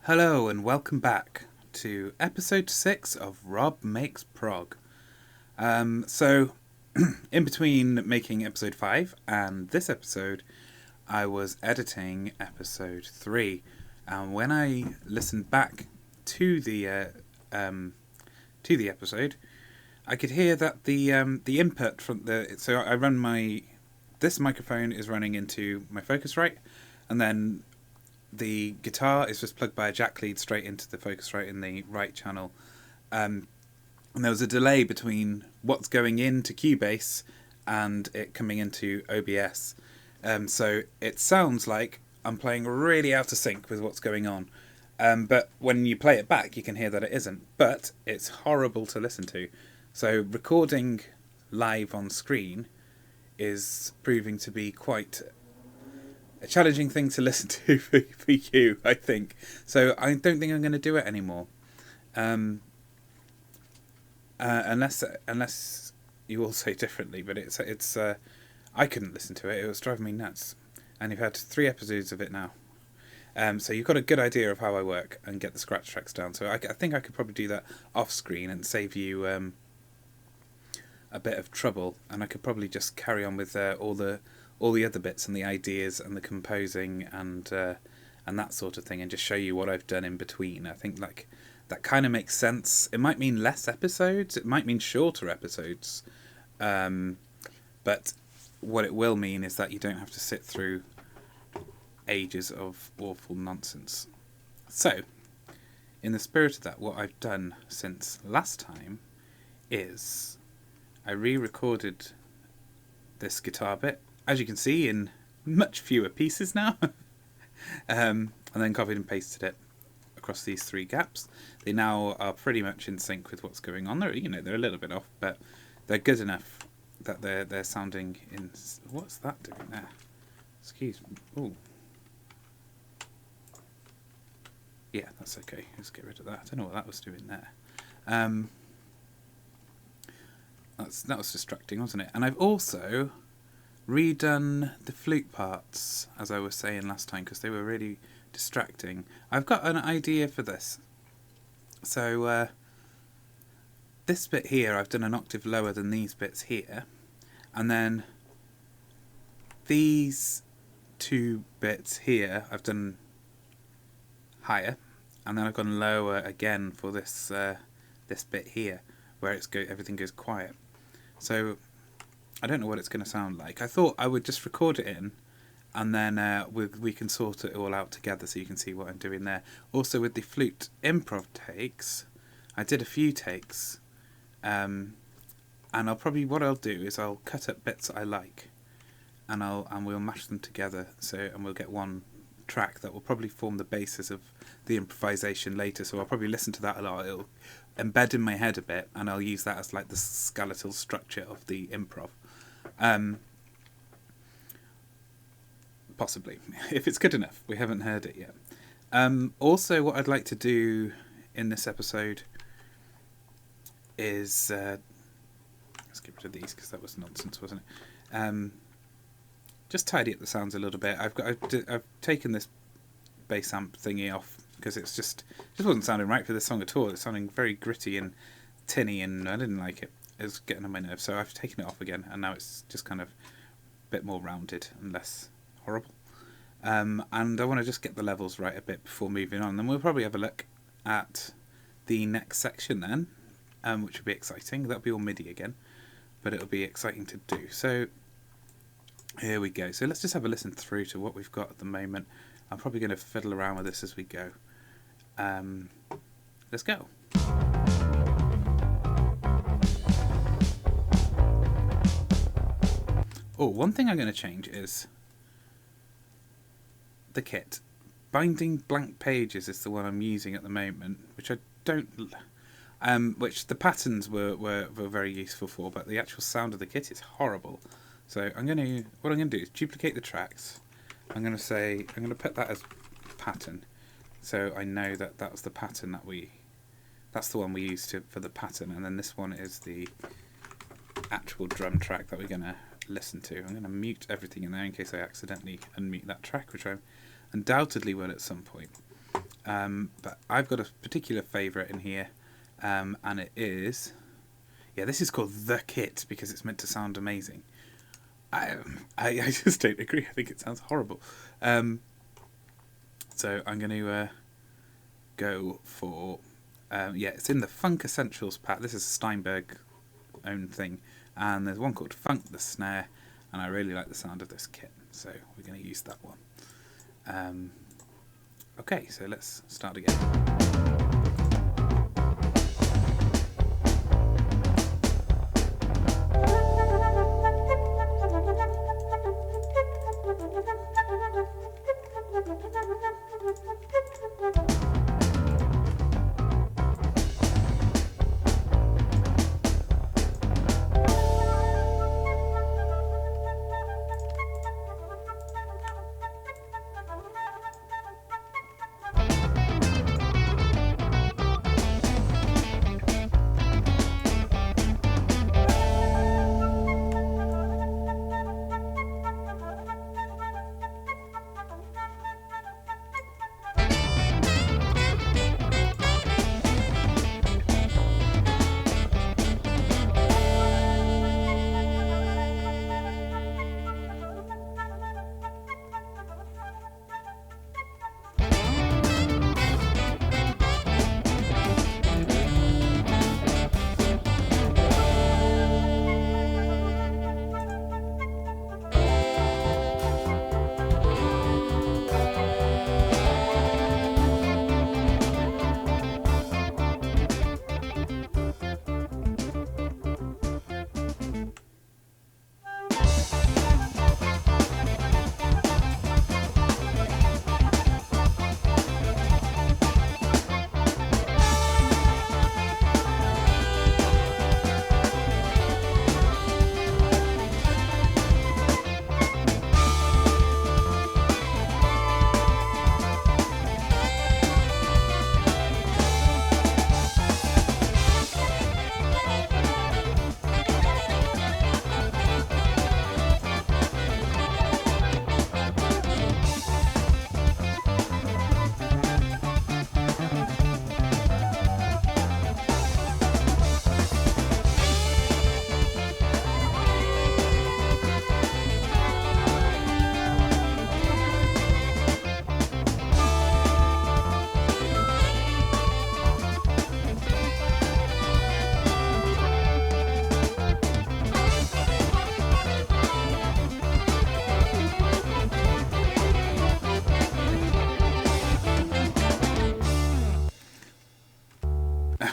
Hello and welcome back to episode 6 of Rob Makes Prog. So, in between making episode 5 and this episode, I was editing episode 3. And when I listened back to the episode, I could hear that the input from so I run this microphone is running into my Focusrite, and then the guitar is just plugged by a jack lead straight into the Focusrite in the right channel. And there was a delay between what's going into Cubase and it coming into OBS. So it sounds like I'm playing really out of sync with what's going on. But when you play it back, you can hear that it isn't. But it's horrible to listen to. So recording live on screen is proving to be quite a challenging thing to listen to for you, I think. So I don't think I'm going to do it anymore. Unless you all say differently, but it's I couldn't listen to it. It was driving me nuts. And you've had 3 episodes of it now. So you've got a good idea of how I work and get the scratch tracks down. So I think I could probably do that off screen and save you a bit of trouble. And I could probably just carry on with all the other bits and the ideas and the composing and that sort of thing, and just show you what I've done in between. I think like that kind of makes sense. It might mean less episodes. It might mean shorter episodes. But what it will mean is that you don't have to sit through ages of awful nonsense. So, in the spirit of that, what I've done since last time is I re-recorded this guitar bit, as you can see, in much fewer pieces now, and then copied and pasted it across these 3 gaps. They now are pretty much in sync with what's going on. They're a little bit off, but they're good enough that they're sounding in. What's that doing there? Excuse me. Ooh. Yeah, that's okay. Let's get rid of that. I don't know what that was doing there. That was distracting, wasn't it? And I've also redone the flute parts, as I was saying last time, because they were really distracting. I've got an idea for this. So this bit here, I've done an octave lower than these bits here, and then these 2 bits here I've done higher, and then I've gone lower again for this this bit here, where everything goes quiet. So I don't know what it's going to sound like. I thought I would just record it in, and then we can sort it all out together so you can see what I'm doing there. Also, with the flute improv takes, I did a few takes, and what I'll do is I'll cut up bits I like, and we'll mash them together. And we'll get one track that will probably form the basis of the improvisation later. So I'll probably listen to that a lot. It'll embed in my head a bit, and I'll use that as like the skeletal structure of the improv. Possibly, if it's good enough. We haven't heard it yet. Also, what I'd like to do in this episode is let's get rid of these because that was nonsense, wasn't it? Just tidy up the sounds a little bit. I've taken this bass amp thingy off because it just wasn't sounding right for this song at all. It's sounding very gritty and tinny, and I didn't like it. It was getting on my nerves, so I've taken it off again, and now it's just kind of a bit more rounded and less horrible. And I want to just get the levels right a bit before moving on. Then we'll probably have a look at the next section then, which will be exciting. That'll be all MIDI again, but it'll be exciting to do. So here we go. So let's just have a listen through to what we've got at the moment. I'm probably going to fiddle around with this as we go. Let's go. Oh, one thing I'm going to change is the kit. Binding Blank Pages is the one I'm using at the moment, which I don't... which the patterns were very useful for, but the actual sound of the kit is horrible. So what I'm going to do is duplicate the tracks. I'm going to put that as pattern, so I know that was the pattern that's the one we used for the pattern, and then this one is the actual drum track that we're going to listen to. I'm going to mute everything in there in case I accidentally unmute that track, which I undoubtedly will at some point. But I've got a particular favourite in here, and it is... Yeah, this is called The Kit because it's meant to sound amazing. I just don't agree. I think it sounds horrible. So I'm going to go for... yeah, it's in the Funk Essentials pack. This is a Steinberg own thing. And there's one called Funk the Snare, and I really like the sound of this kit. So we're going to use that one. Okay, so let's start again.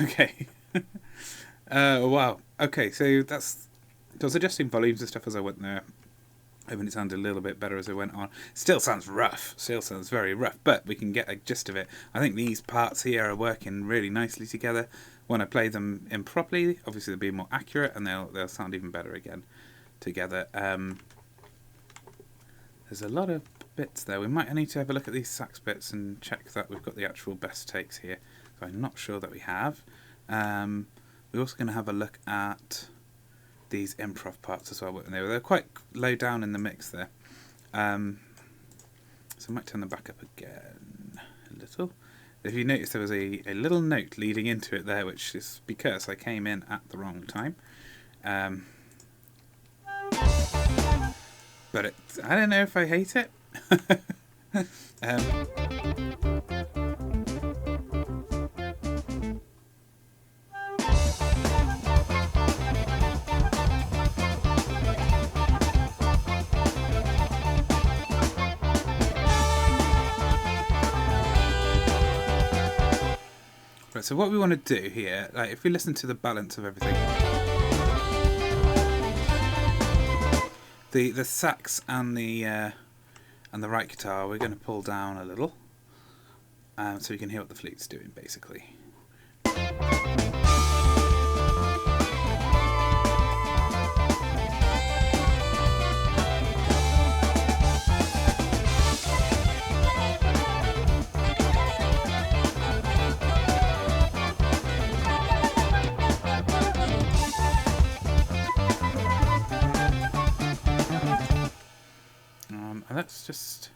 Okay. Wow. Okay, so I was adjusting volumes and stuff as I went there. Hoping it sounded a little bit better as I went on. Still sounds rough. Still sounds very rough, but we can get a gist of it. I think these parts here are working really nicely together. When I play them in properly, obviously they'll be more accurate and they'll sound even better again together. There's a lot of bits there. We might need to have a look at these sax bits and check that we've got the actual best takes here. So I'm not sure that we have. We're also going to have a look at these improv parts as well. They're quite low down in the mix there. So I might turn them back up again a little. If you notice, there was a little note leading into it there, which is because I came in at the wrong time. But I don't know if I hate it. Right, so what we want to do here, like if we listen to the balance of everything, the sax and the right guitar, we're going to pull down a little, so you can hear what the flute's doing, basically. And let's just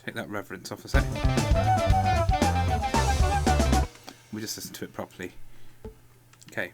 take that reverence off a sec. just listen to it properly. Okay.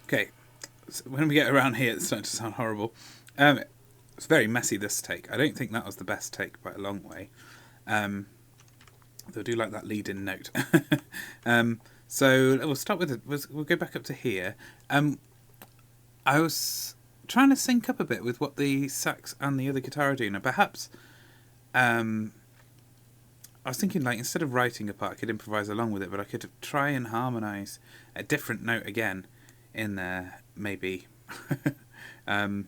Okay, so when we get around here, it's starting to sound horrible. It's very messy, this take. I don't think that was the best take by a long way. Though I do like that lead-in note. So we'll start with it. We'll go back up to here. I was trying to sync up a bit with what the sax and the other guitar are doing. And perhaps I was thinking, like, instead of writing a part, I could improvise along with it, but I could try and harmonise a different note again in there, maybe. I'm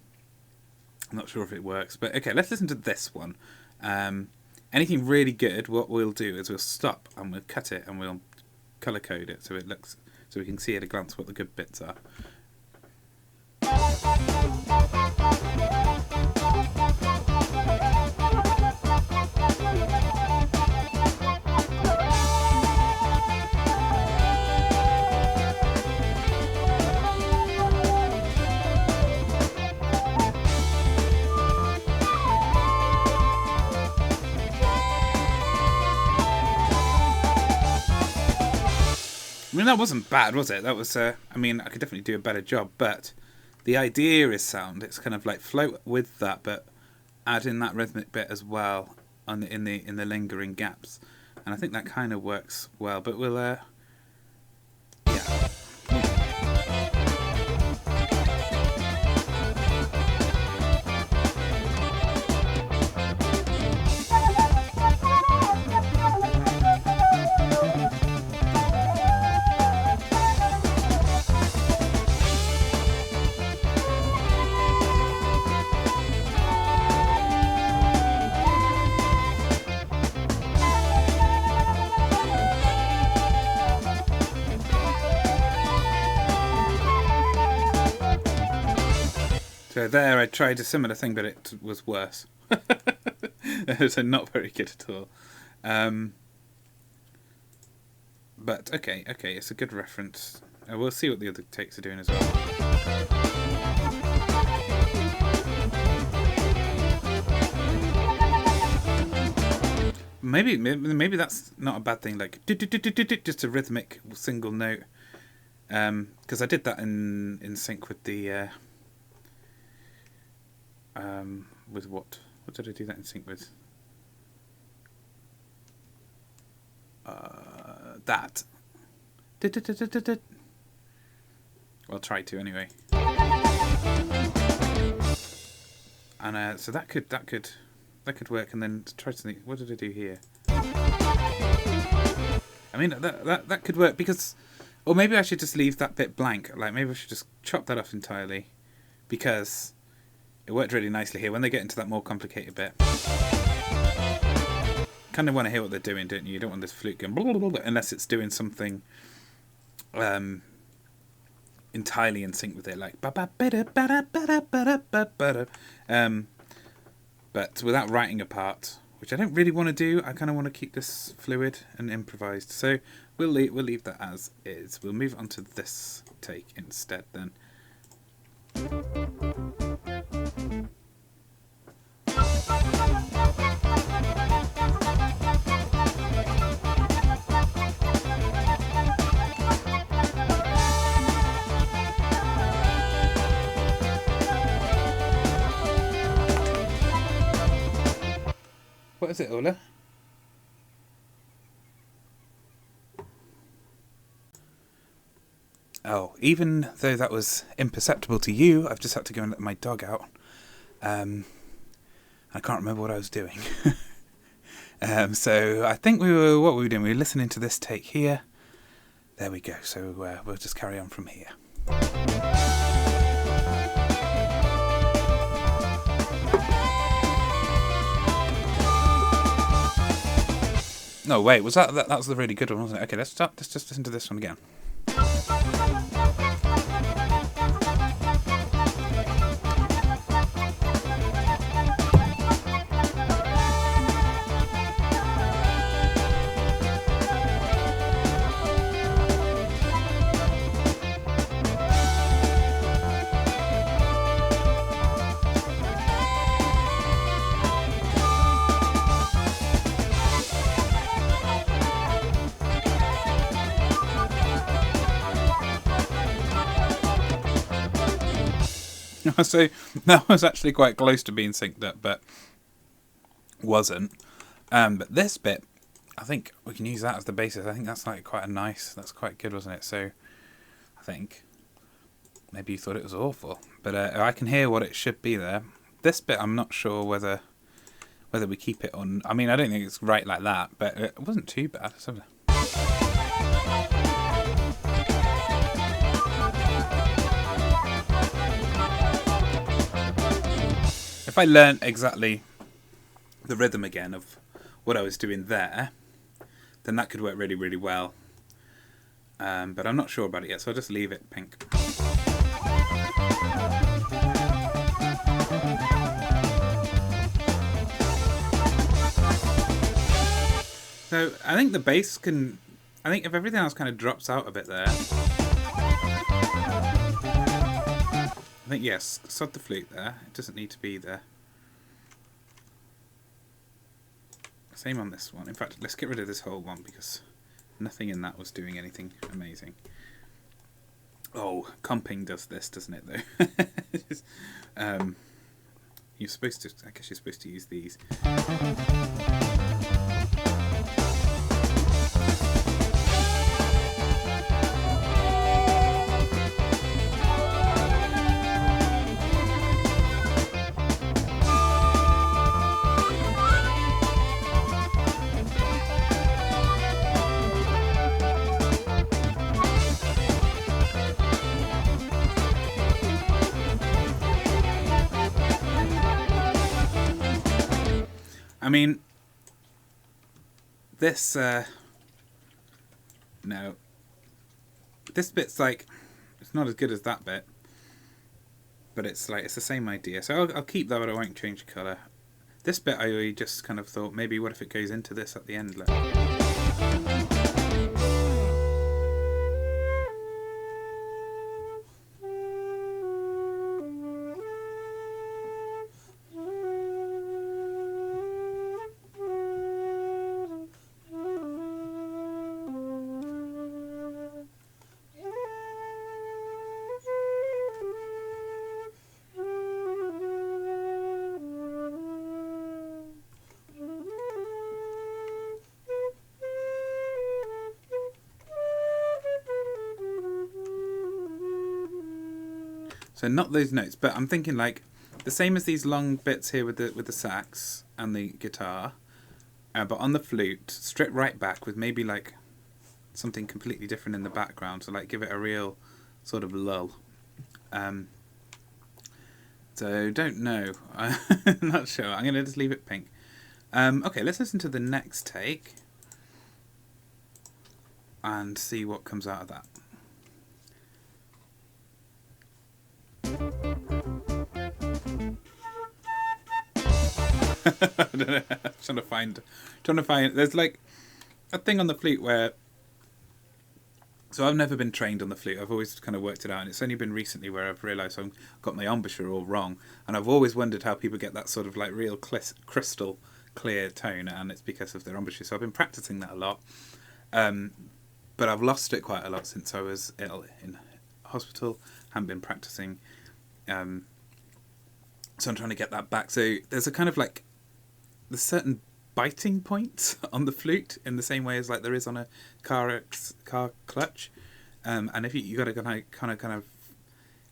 not sure if it works, but okay, let's listen to this one. Anything really good, what we'll do is we'll stop and we'll cut it and we'll colour code it so it looks, so we can see at a glance what the good bits are. I mean, that wasn't bad, was it? That was, I mean, I could definitely do a better job, but the idea is sound. It's kind of like float with that, but add in that rhythmic bit as well on in the lingering gaps, and I think that kind of works well. But we'll, yeah. So there I tried a similar thing, but it was worse. So not very good at all. But okay, it's a good reference. We'll see what the other takes are doing as well. Maybe that's not a bad thing. Like just a rhythmic single note. Because I did that in sync with the. With what? What did I do that in sync with? That. Well, try to anyway. And so that could work. And then try to think, what did I do here? I mean, that could work because, or maybe I should just leave that bit blank. Like maybe I should just chop that off entirely, because it worked really nicely here. When they get into that more complicated bit, kind of want to hear what they're doing, don't you? You don't want this flute going blah, blah, blah, blah, unless it's doing something entirely in sync with it, like but without writing a part, which I don't really want to do. I kind of want to keep this fluid and improvised. So we'll leave that as is. We'll move on to this take instead then. What is it, Ola? Oh, even though that was imperceptible to you, I've just had to go and let my dog out. I can't remember what I was doing. So I think what were we doing? We were listening to this take here. There we go. So we'll just carry on from here. No, wait, was that was the really good one, wasn't it? Okay, let's just listen to this one again. So that was actually quite close to being synced up, but wasn't. But this bit, I think we can use that as the basis. I think that's like that's quite good, wasn't it? So I think maybe you thought it was awful, but I can hear what it should be there. This bit, I'm not sure whether we keep it on. I mean, I don't think it's right like that, but it wasn't too bad. If I learnt exactly the rhythm again of what I was doing there, then that could work really, really well. But I'm not sure about it yet, so I'll just leave it pink. So I think the bass can... I think if everything else kind of drops out a bit there... I think, yes, sod the flute there. It doesn't need to be there. Same on this one. In fact, let's get rid of this whole one because nothing in that was doing anything amazing. Oh, comping does this, doesn't it, though? You're supposed to... I guess you're supposed to use these. I mean, this, no. This bit's like, it's not as good as that bit, but it's like, it's the same idea. So I'll keep that, but I won't change the colour. This bit I just kind of thought, maybe what if it goes into this at the end? Look. So not those notes, but I'm thinking like the same as these long bits here with the sax and the guitar, but on the flute, strip right back with maybe like something completely different in the background, so like give it a real sort of lull. So don't know. I'm not sure. I'm gonna just leave it pink. Okay, let's listen to the next take and see what comes out of that. I don't know. Trying to find. There's like a thing on the flute where. So I've never been trained on the flute. I've always kind of worked it out, and it's only been recently where I've realised I've got my embouchure all wrong, and I've always wondered how people get that sort of like real crystal clear tone, and it's because of their embouchure. So I've been practicing that a lot, but I've lost it quite a lot since I was ill in hospital. Haven't been practicing. So I'm trying to get that back. So there's a kind of like there's certain biting points on the flute in the same way as like there is on a car clutch. And if you got to kind of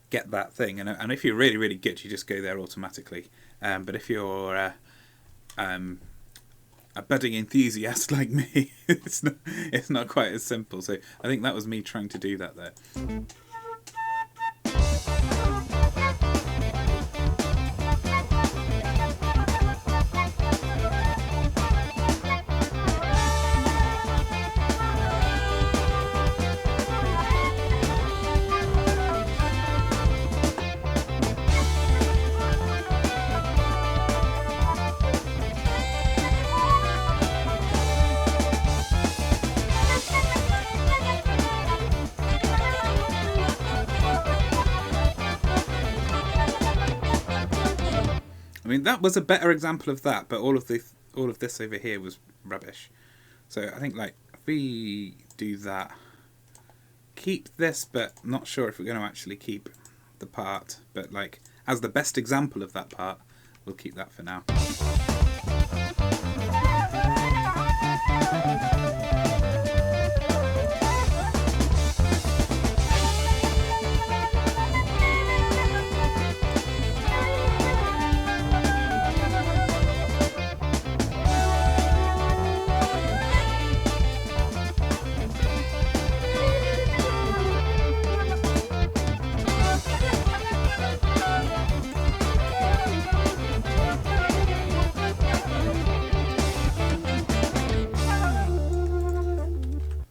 get that thing, and if you're really really good, you just go there automatically. But if you're a budding enthusiast like me, it's not quite as simple. So I think that was me trying to do that there. I mean, that was a better example of that, but all of this over here was rubbish. So I think, like, if we do that, keep this, but not sure if we're going to actually keep the part. But, like, as the best example of that part, we'll keep that for now.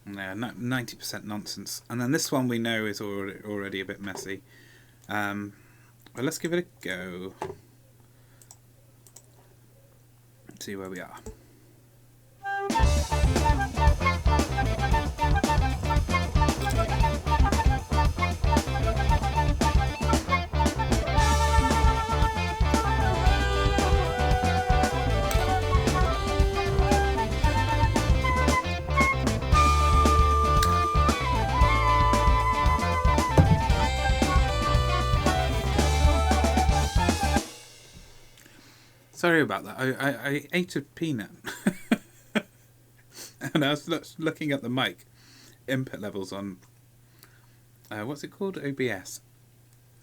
Yeah, 90% nonsense. And then this one we know is already a bit messy. But let's give it a go. Let's see where we are. Sorry about that. I ate a peanut. And I was looking at the mic input levels on, what's it called? OBS.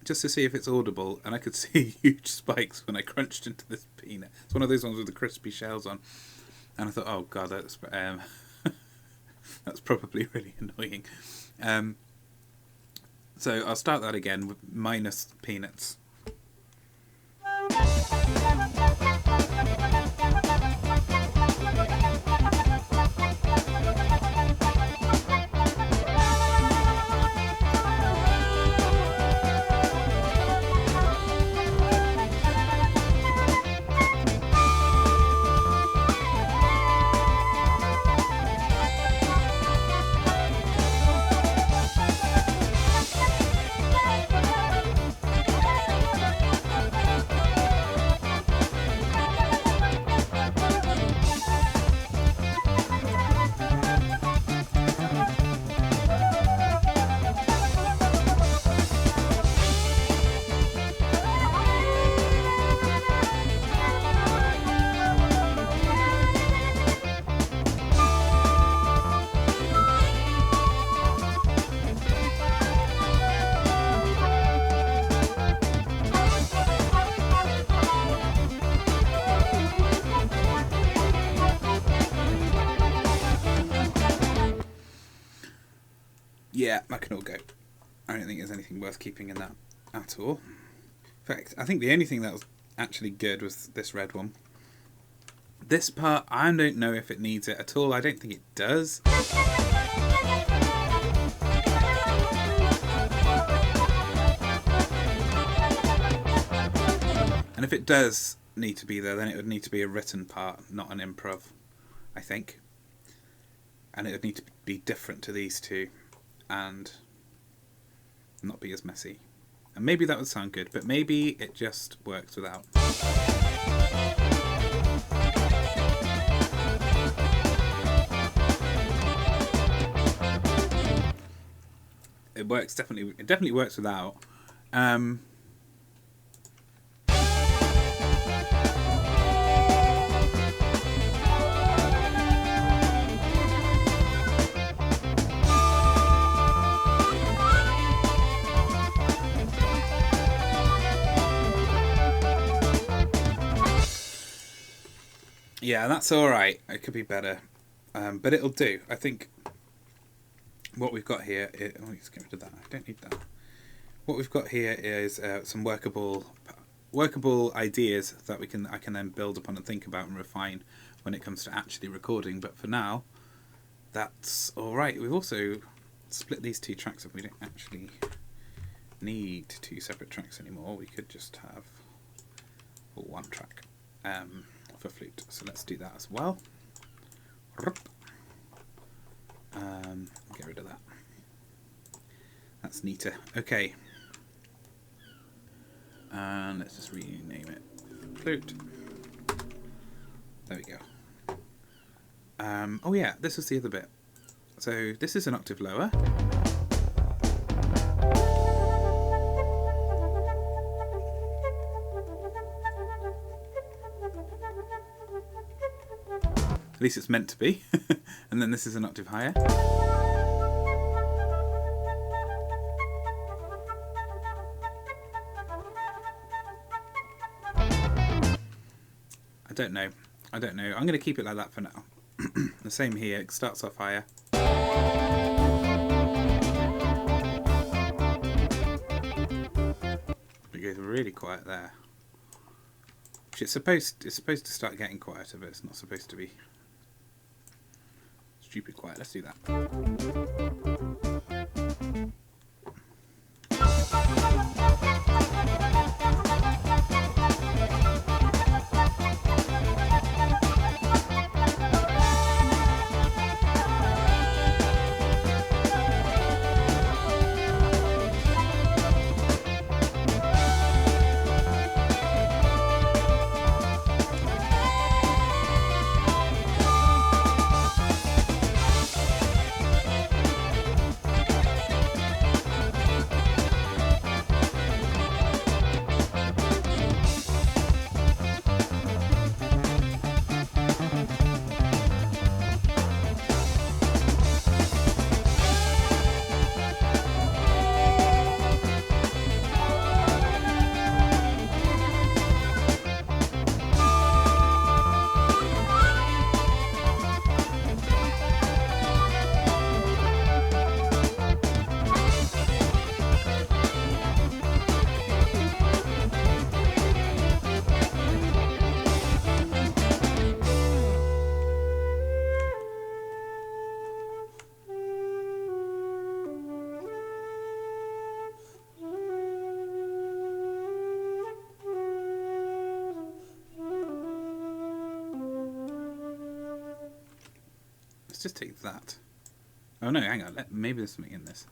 Just to see if it's audible. And I could see huge spikes when I crunched into this peanut. It's one of those ones with the crispy shells on. And I thought, oh God, that's probably really annoying. So I'll start that again with minus peanuts. Yeah, that can all go. I don't think there's anything worth keeping in that at all. In fact, I think the only thing that was actually good was this red one. This part, I don't know if it needs it at all. I don't think it does. And if it does need to be there, then it would need to be a written part, not an improv, I think. And it would need to be different to these two and not be as messy. And maybe that would sound good, but maybe it just works without. It works definitely. It definitely works without. Yeah, that's all right. It could be better, but it'll do. I think what we've got here. Let's get rid of that. I don't need that. What we've got here is some workable ideas that I can then build upon and think about and refine when it comes to actually recording. But for now, that's all right. We've also split these two tracks up. We don't actually need two separate tracks anymore. We could just have one track for flute. So let's do that as well. Get rid of that. That's neater. Okay. And let's just rename it flute. There we go. Oh yeah, this was the other bit. So this is an octave lower. At least it's meant to be. And then this is an octave higher. I don't know. I'm going to keep it like that for now. The same here. It starts off higher. It goes really quiet there. Which it's supposed to start getting quieter, but it's not supposed to be stupid quiet. Let's do that. Just take that. Oh no, hang on. Maybe there's something in this.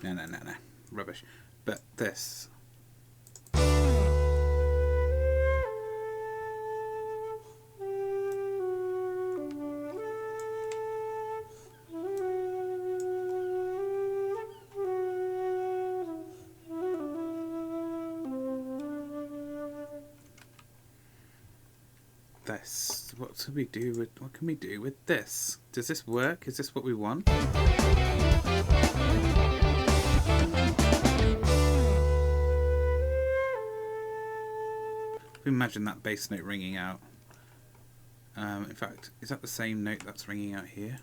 No. Rubbish. But this. This. What can we do with this? Does this work? Is this what we want? Imagine that bass note ringing out. In fact, is that the same note that's ringing out here?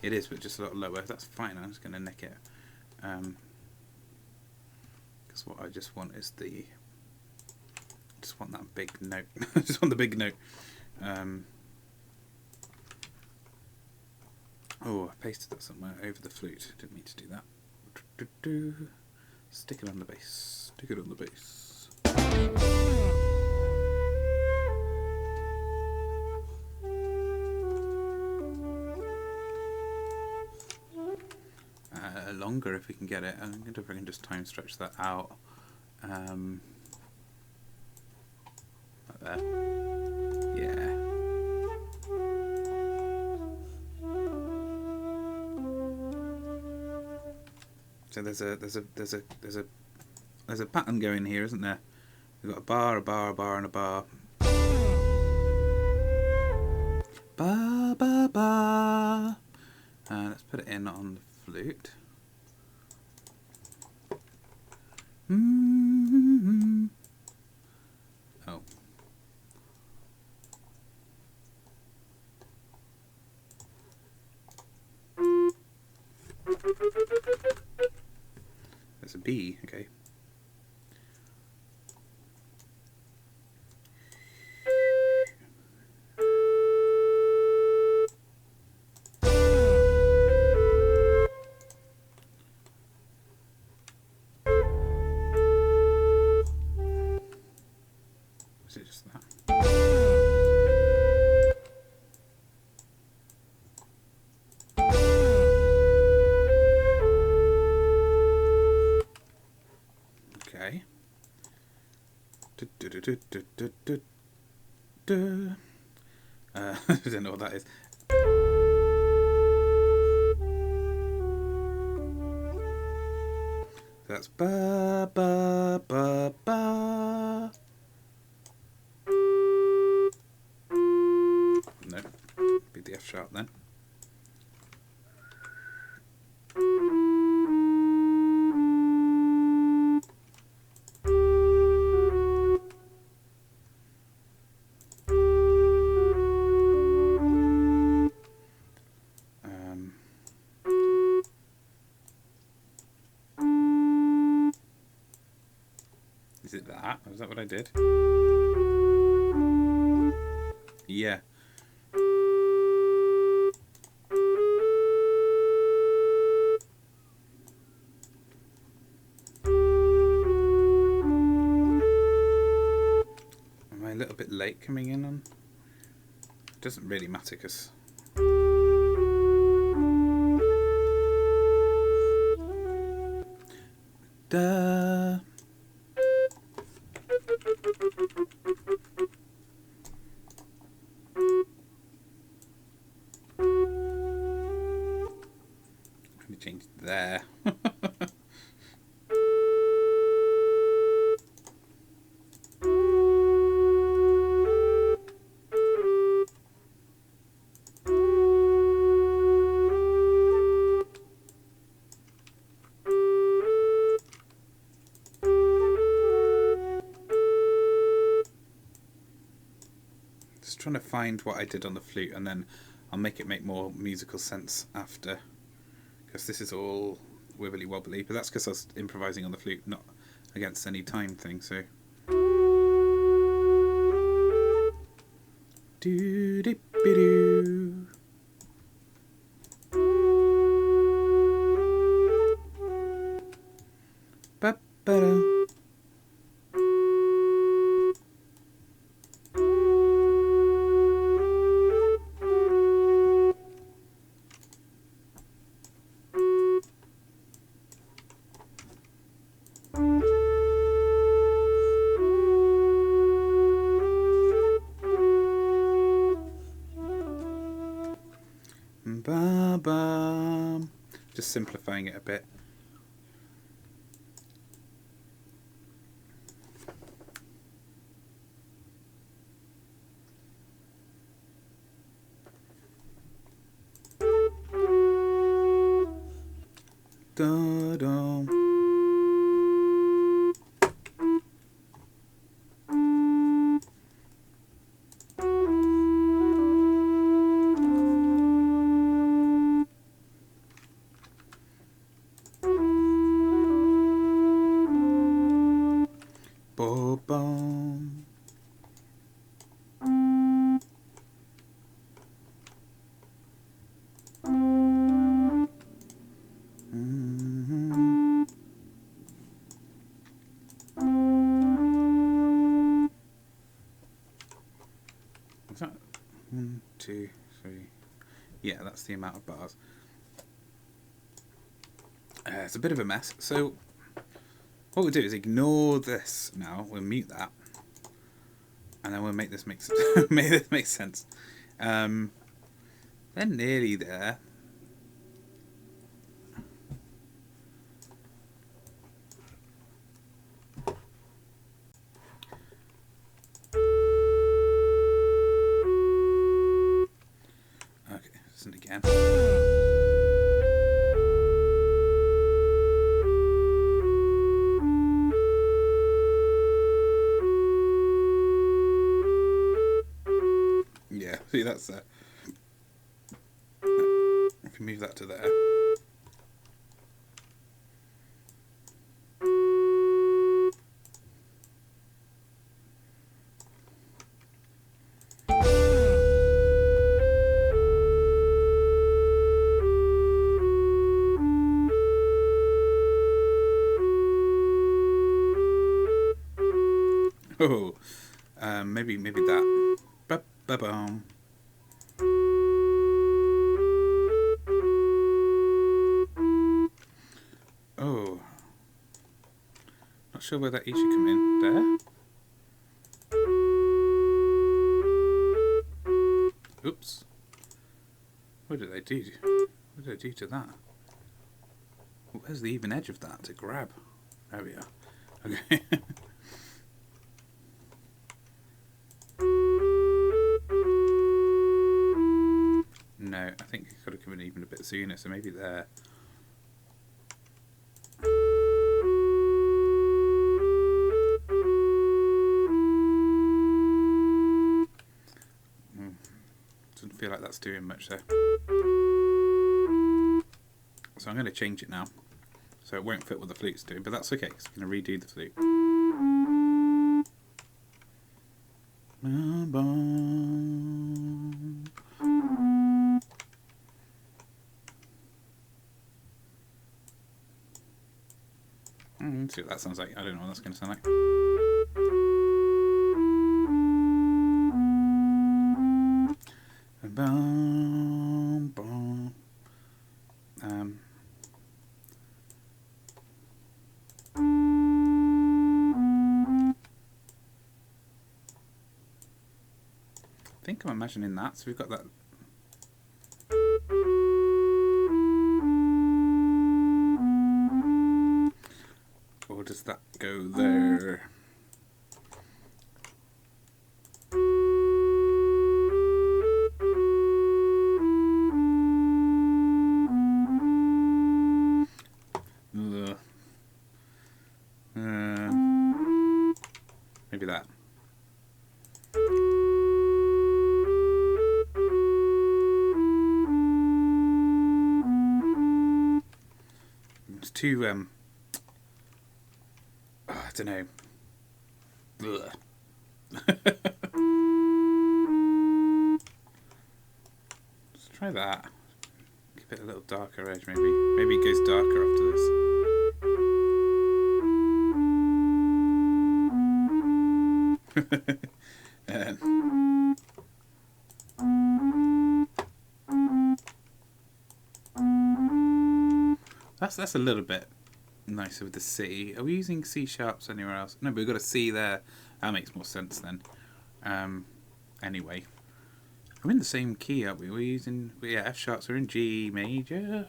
It is, but just a lot lower. That's fine. I'm just going to nick it. Because what I just want is the... just want that big note. I just want the big note. Oh, I pasted that somewhere over the flute. Didn't mean to do that. Stick it on the bass. Stick it on the bass. Longer if we can get it. I wonder if I can just time stretch that out. Like that. Yeah. So there's a pattern going here, isn't there? We've got a bar, a bar, a bar, and a bar. Ba, ba, ba. Let's put it in on the flute. Mm-hmm. Oh. There's a B, okay. Is it just that? Okay. I don't know what that is. That's ba ba ba ba. No, be the F sharp then. Is it that? Is that what I did? Yeah. Am I a little bit late coming in on? It doesn't really matter because da. Let me change there. Just trying to find what I did on the flute, and then I'll make it make more musical sense after, because this is all wibbly wobbly, but that's because I was improvising on the flute, not against any time thing. So do dip doo. Ba ba da. Ba ba. Just simplifying it a bit. Da da. Bo-bom. Mm-hmm. Is that 1, 2, 3? Yeah, that's the amount of bars. It's a bit of a mess. So what we'll do is ignore this now. We'll mute that, and then we'll make this make make this make sense. They're nearly there. See, that's if we move that to there. Oh, maybe that. Ba-ba-bum. Oh, not sure where that E should come in. There. Oops. What did I do? What did I do to that? Where's the even edge of that to grab? There we are. Okay. No, I think it could have come in even a bit sooner, so maybe there. Doesn't feel like that's doing much there. So I'm going to change it now. So it won't fit what the flute's doing, but that's okay, because I'm going to redo the flute. Let's see what that sounds like. I don't know what that's going to sound like. I think I'm imagining that. So we've got that. Or does that go there? Maybe that. It's too I don't know. Let's try that. Give it a little darker edge, maybe. Maybe it goes darker after this. That's a little bit nicer with the C. Are we using C sharps anywhere else? No, but we've got a C there. That makes more sense then. Anyway, we're in the same key, aren't we? We're using F sharps are in G major.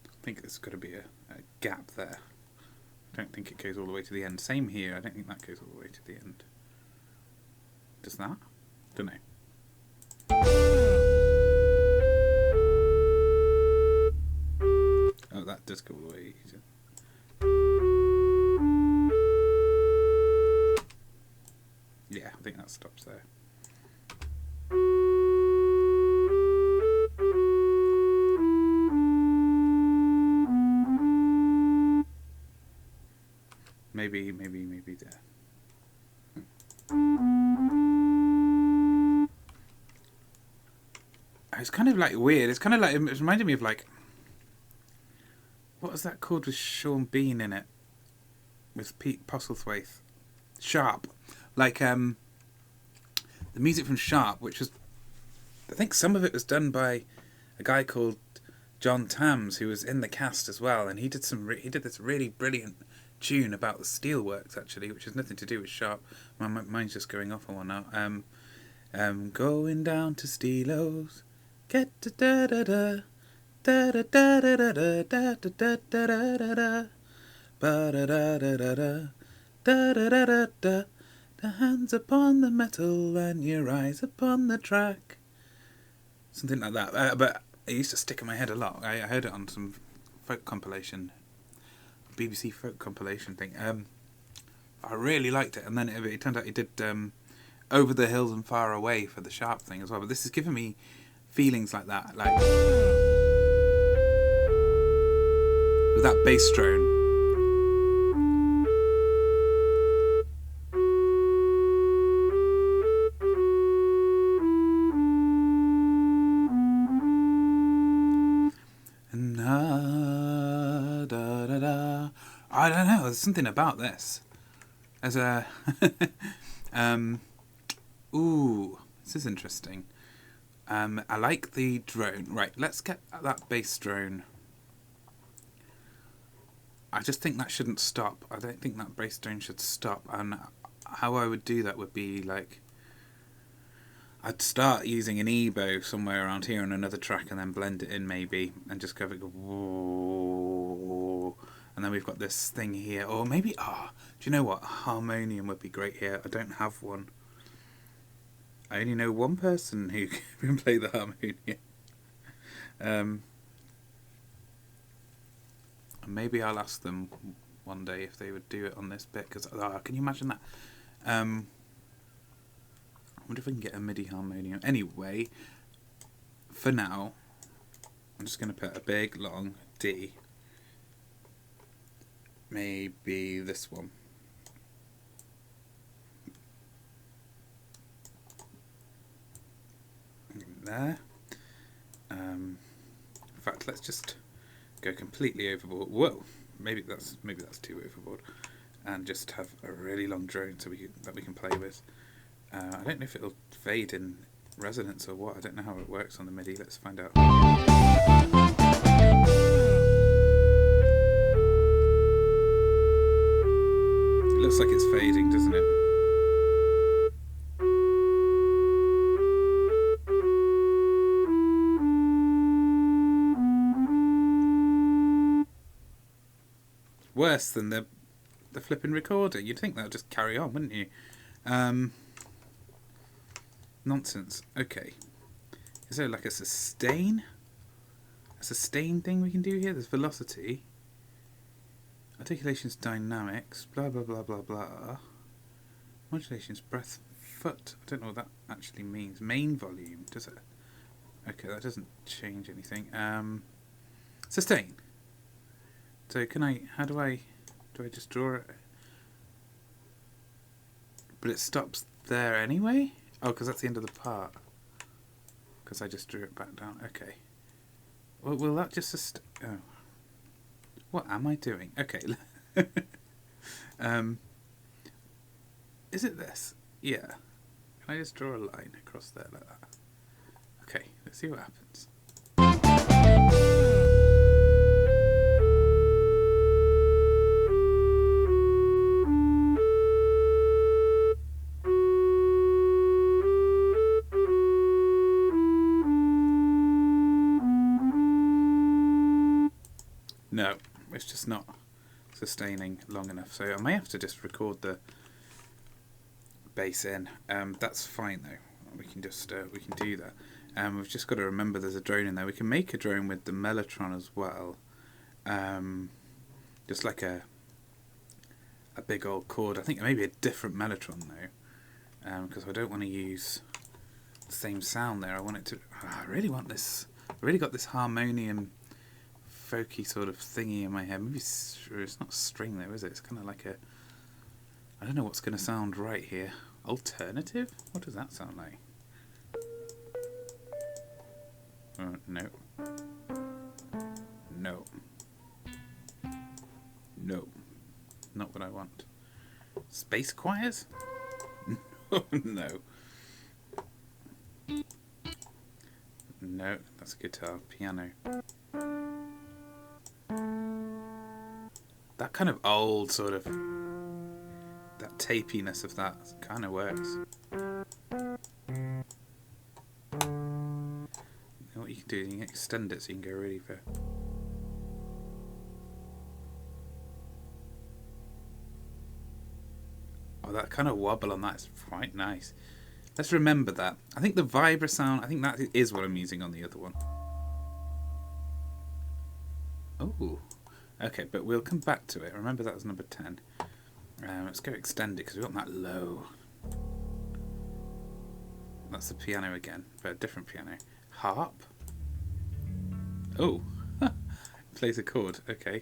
I think there's got to be a gap there. I don't think it goes all the way to the end. Same here. I don't think that goes all the way to the end. Does that? Don't know. Oh, that does go all the way. Yeah, I think that stops there. Maybe there. It's kind of like weird. It's kind of like, it reminded me of like, what was that called with Sean Bean in it? With Pete Postlethwaite. Sharpe. Like the music from Sharpe, which was, I think some of it was done by a guy called John Tams, who was in the cast as well, and he did this really brilliant tune about the steelworks actually, which has nothing to do with Sharpe. My mind's just going off on one now. Going down to Steelos, get da da da da da da da da da da da da da da da ba da da da da da Da da da da da. The hands upon the metal and your eyes upon the track. Something like that. But it used to stick in my head a lot. I heard it on some folk compilation, BBC folk compilation thing. I really liked it, and then it turned out he did Over the Hills and Far Away for the Sharpe thing as well. But this is giving me feelings like that, like with that bass drone. I don't know. There's something about this. There's a ooh, this is interesting. I like the drone. Right, let's get that bass drone. I just think that shouldn't stop. I don't think that bass drone should stop. And how I would do that would be like, I'd start using an EBO somewhere around here on another track and then blend it in maybe and just go whoa. And then we've got this thing here. Or maybe, do you know what? A harmonium would be great here. I don't have one. I only know one person who can play the harmonium. And maybe I'll ask them one day if they would do it on this bit. Because can you imagine that? I wonder if I can get a MIDI harmonium. Anyway, for now, I'm just going to put a big, long D. Maybe this one. There. In fact, let's just go completely overboard. Whoa, maybe that's too overboard, and just have a really long drone that we can play with. I don't know if it'll fade in resonance or what. I don't know how it works on the MIDI. Let's find out. It looks like it's fading, doesn't it? Worse than the flipping recorder. You'd think that would just carry on, wouldn't you? Nonsense. Okay. Is there like a sustain? A sustain thing we can do here? There's velocity. Articulation's dynamics. Blah, blah, blah, blah, blah. Modulation's breath, foot. I don't know what that actually means. Main volume. Does it? Okay, that doesn't change anything. Sustain. So do I just draw it? But it stops there anyway? Oh, because that's the end of the part. Because I just drew it back down. Okay. Well, will that just sustain? Oh. What am I doing? Okay. Is it this? Yeah. Can I just draw a line across there like that? Okay, let's see what happens. No, it's just not sustaining long enough. So I may have to just record the bass in. That's fine though. We can just we can do that. We've just got to remember there's a drone in there. We can make a drone with the mellotron as well. Just like a big old chord. I think maybe a different mellotron though, because I don't want to use the same sound there. I want it to. I really want this. I really got this harmonium folky sort of thingy in my head. Maybe it's not string though, is it? It's kind of like a, I don't know what's going to sound right here. Alternative? What does that sound like? No. No. No. Not what I want. Space choirs? No. No, that's a guitar. Piano. That kind of old sort of, that tapiness of that kind of works. And what you can do is you can extend it so you can go really far. Oh, that kind of wobble on that is quite nice. Let's remember that. I think the vibra sound, I think that is what I'm using on the other one. Oh, okay, but we'll come back to it. Remember that was number 10. Let's go extend it because we want that low. That's the piano again, but a different piano. Harp. Oh, plays a chord. Okay,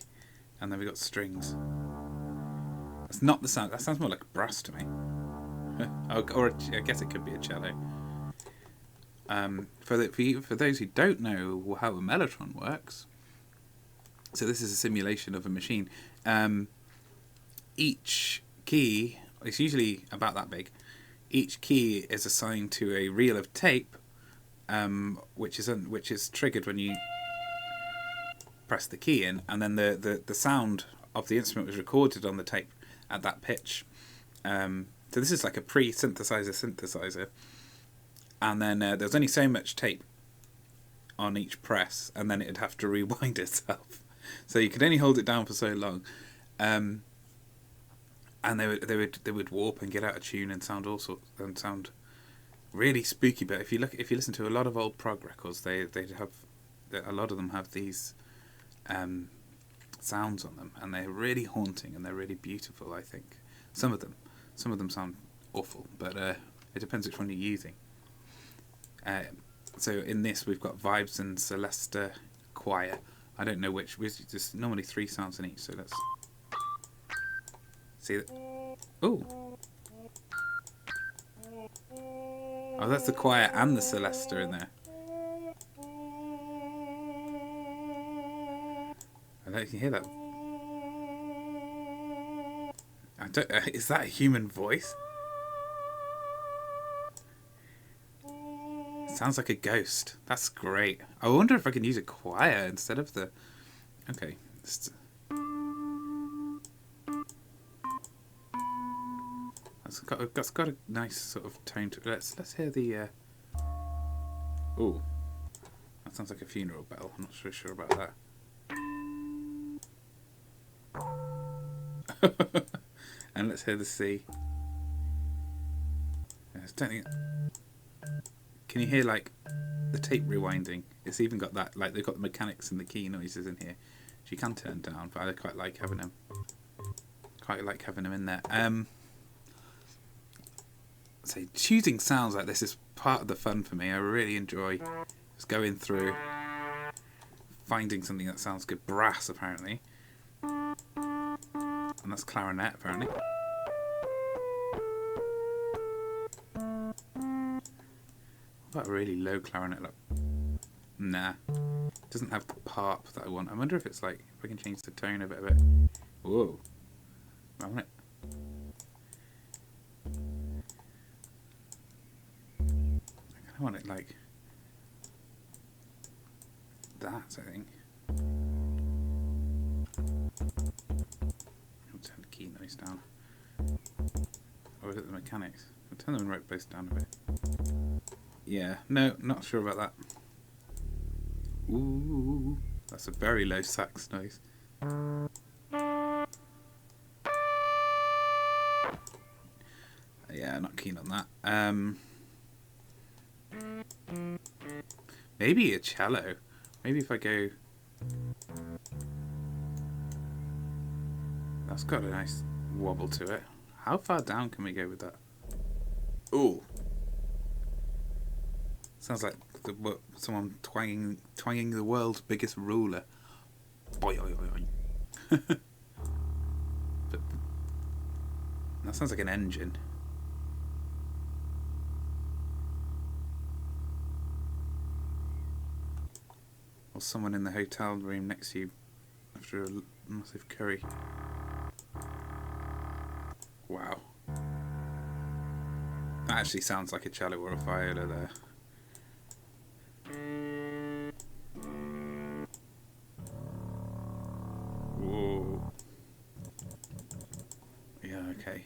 and then we got strings. That's not the sound. That sounds more like brass to me. Or I guess it could be a cello. For those who don't know how a mellotron works, so this is a simulation of a machine. Each key, it's usually about that big. Each key is assigned to a reel of tape, which is triggered when you press the key in, and then the sound of the instrument was recorded on the tape at that pitch. So this is like a synthesizer, and then there's only so much tape on each press, and then it'd have to rewind itself. So you could only hold it down for so long, and they would warp and get out of tune and sound all sorts and sound really spooky. But if you listen to a lot of old prog records, they'd have a lot of them have these sounds on them, and they're really haunting and they're really beautiful. I think some of them sound awful, but it depends which one you're using. So in this we've got Vibes and Celesta Choir. I don't know which. There's normally 3 sounds in each, so let's see that. Oh, that's the choir and the Celesta in there. I don't know if you can hear that. Is that a human voice? It sounds like a ghost. That's great. I wonder if I can use a choir instead of the... Okay. That's got a nice sort of tone to it. Let's hear the... Oh. That sounds like a funeral bell. I'm not so sure about that. And let's hear the C. Can you hear like the tape rewinding? It's even got that, like they've got the mechanics and the key noises in here, which you can turn down, but I quite like having them. In there. So choosing sounds like this is part of the fun for me. I really enjoy just going through, finding something that sounds good. Brass apparently, and that's clarinet apparently. What about a really low clarinet? Look. Nah, it doesn't have the pop that I want. I wonder if it's like, if I can change the tone of it a bit. Whoa, I want it. I want it like that, I think. I'll turn the key noise down. Or is it the mechanics? I'll turn them right both down a bit. Yeah, no, not sure about that. Ooh, that's a very low sax noise. Yeah, not keen on that. Maybe a cello. Maybe if I go... That's got a nice wobble to it. How far down can we go with that? Ooh. Sounds like someone twanging the world's biggest ruler. Boy, oy, oy, oy. But that sounds like an engine. Or someone in the hotel room next to you after a massive curry. Wow. That actually sounds like a cello or a viola there. Whoa. Yeah, okay.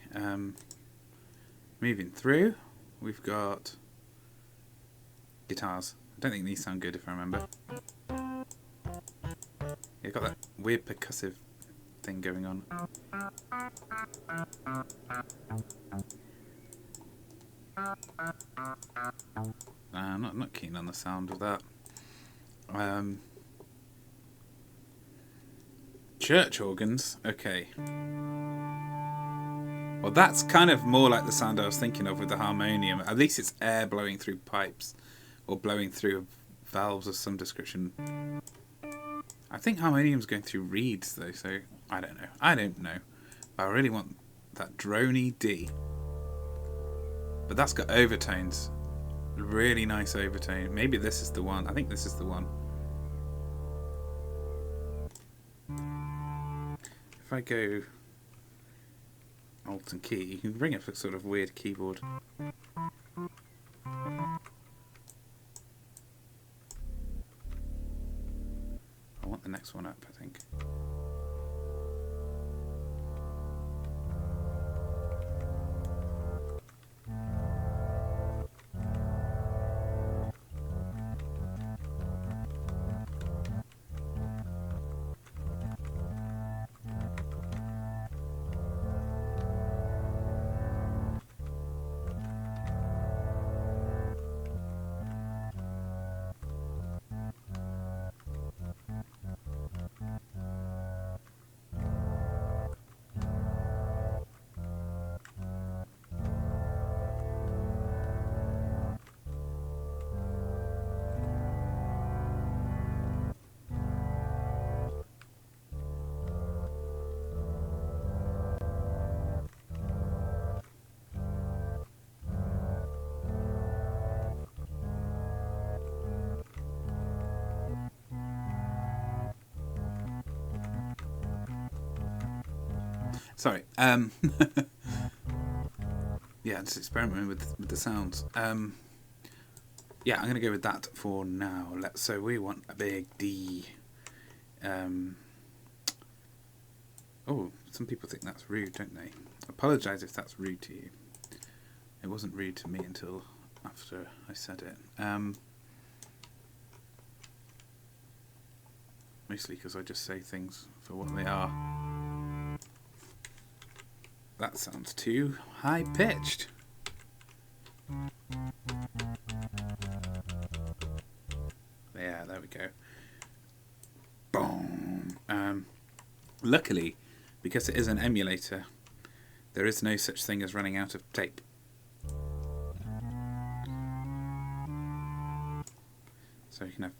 Moving through, we've got guitars. I don't think these sound good if I remember. Yeah, got that weird percussive thing going on. I'm not keen on the sound of that. Church organs? Okay. Well, that's kind of more like the sound I was thinking of with the harmonium. At least it's air blowing through pipes or blowing through valves of some description. I think harmonium's going through reeds, though, so I don't know. But I really want that droney D. But that's got overtones. Really nice overtone. Maybe this is the one. I think this is the one. If I go Alt and key, you can bring up a sort of weird keyboard. I want the next one up, I think. Sorry. Yeah, just experimenting with the sounds. Yeah, I'm going to go with that for now. So we want a big D. Oh, some people think that's rude, don't they? Apologise if that's rude to you. It wasn't rude to me until after I said it. Mostly because I just say things for what they are. That sounds too high-pitched. Yeah, there we go. Boom. Luckily, because it is an emulator, there is no such thing as running out of tape. So you can have...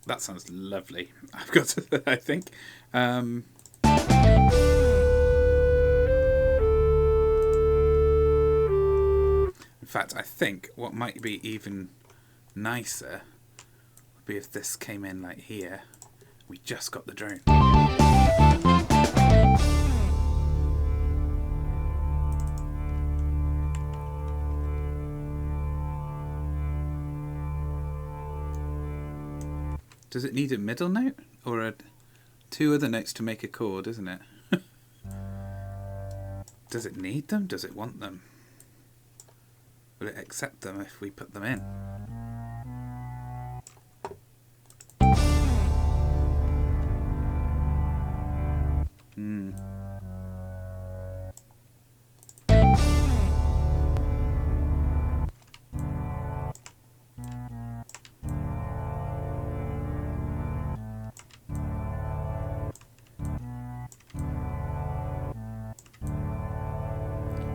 That sounds lovely. I've got to, I think. In fact, I think what might be even nicer would be if this came in like here. We just got the drone. Does it need a middle note or two other notes to make a chord, isn't it? Does it need them? Does it want them? Will it accept them if we put them in?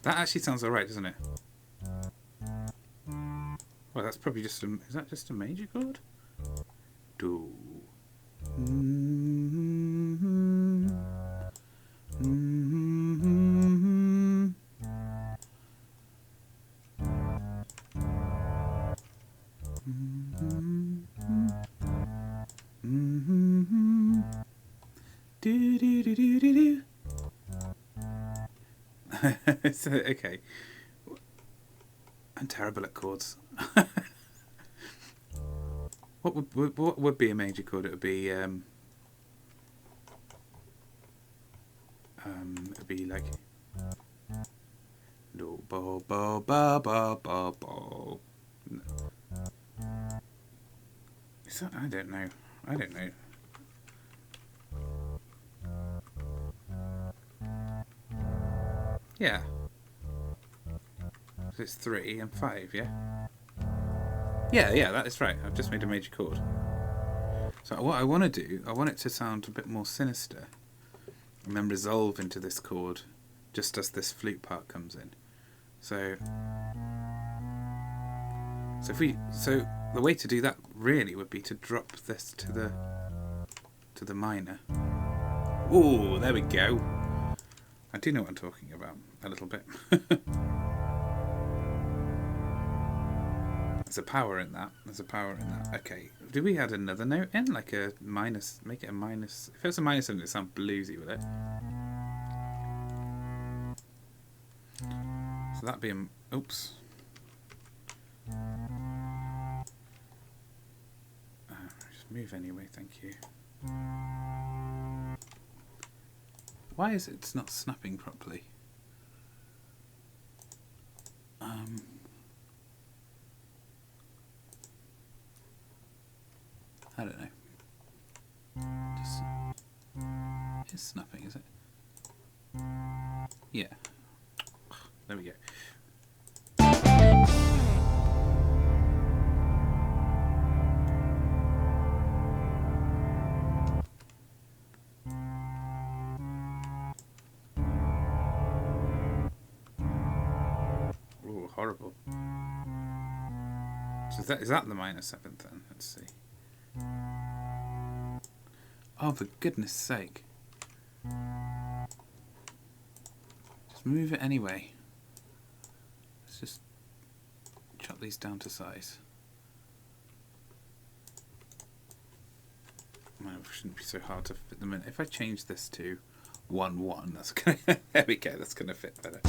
That actually sounds alright, doesn't it? Well, that's probably just a... Is that just a major chord? Do. Do do do do do do. So, okay. I'm terrible at chords. What would be a major chord? It would be It'd be like do bo bo ba ba ba bo. Is that? I don't know. I don't know. Yeah. So it's 3 and 5, yeah? Yeah, that is right. I've just made a major chord. So what I want to do, I want it to sound a bit more sinister. And then resolve into this chord just as this flute part comes in. So the way to do that really would be to drop this to the minor. Ooh, there we go. I do know what I'm talking about a little bit. There's a power in that. Okay. Do we add another note in? Like a minus. Make it a minus. If it's a minus, then it sounds bluesy with it. So that'd be a... Oops. Just move anyway, thank you. Why is it's not snapping properly? I don't know. Just, it's snapping, is it? Yeah. There we go. Ooh, horrible. So is that the minor 7th then? Let's see. Oh, for goodness sake. Just move it anyway. Let's just chop these down to size. Well, it shouldn't be so hard to fit them in. If I change this to 1-1, that's gonna there we go, that's gonna fit better.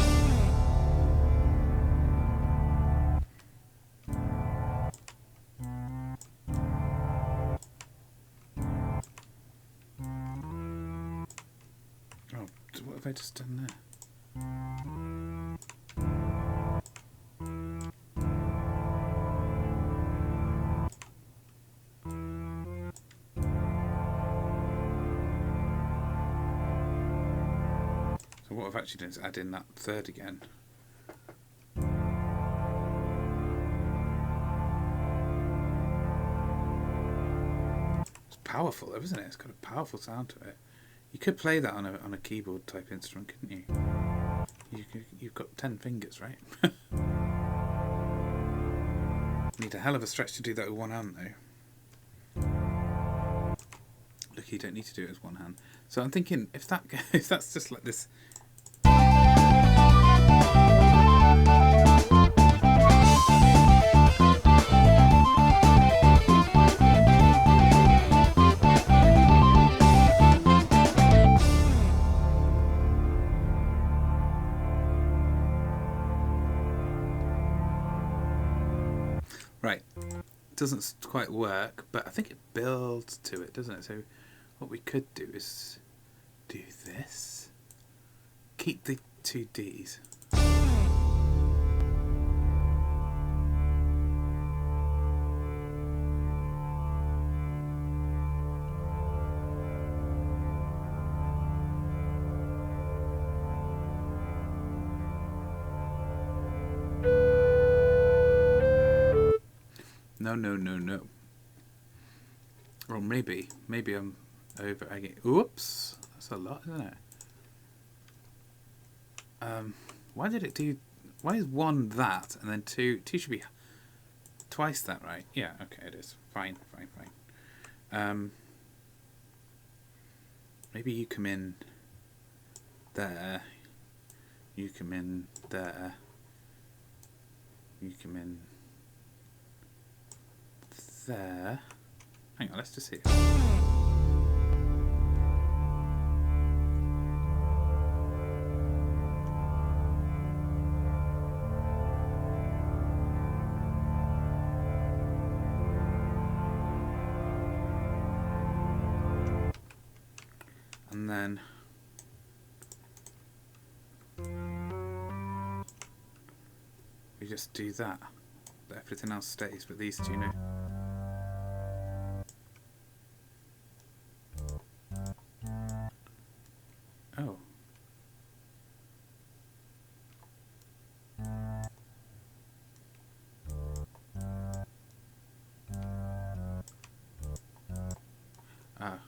What have I just done there? So what I've actually done is add in that 3rd again. It's powerful though, isn't it? It's got a powerful sound to it. You could play that on a keyboard type instrument, couldn't you? You've got 10 fingers, right? Need a hell of a stretch to do that with one hand, though. Look, you don't need to do it with one hand. So I'm thinking, if that's just like this. Right, doesn't quite work, but I think it builds to it, doesn't it? So what we could do is do this. Keep the 2 Ds. No. Or maybe I'm over again. Oops, that's a lot, isn't it? Why did it do? Why is 1 that and then 2? 2 should be twice that, right? Yeah, okay, it is. Fine. Maybe you come in there. You come in there. You come in there. Hang on, let's just see. And then just do that. But everything else stays, but these two no. Oh. Ah.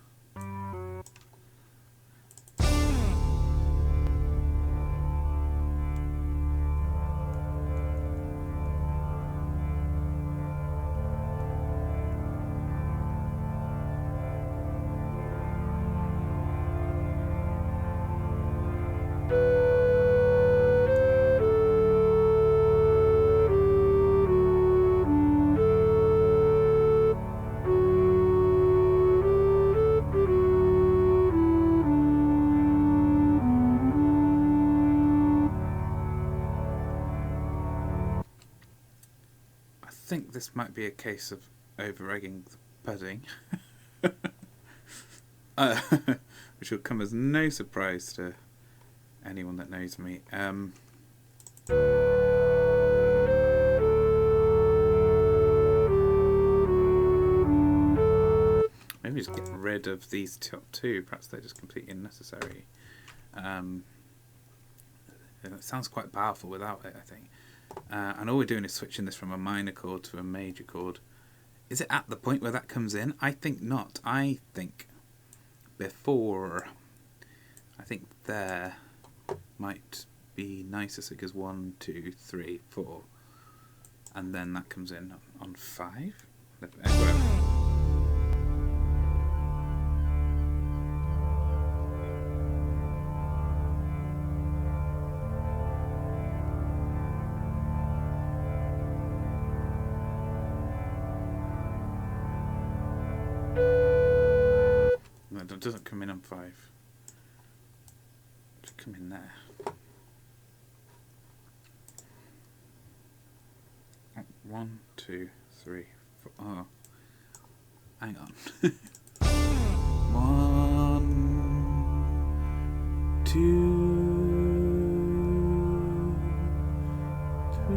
I think this might be a case of over-egging the pudding. Which will come as no surprise to anyone that knows me. Maybe just get rid of these top two. Perhaps they're just completely unnecessary. It sounds quite powerful without it, I think. And all we're doing is switching this from a minor chord to a major chord. Is it at the point where that comes in? I think not. I think before. I think there might be nicer, so it goes 1, 2, 3, 4. And then that comes in on 5. It doesn't come in on 5. It should come in there. 1, 2, 3, 4. Oh, hang on. 1, 2, 3.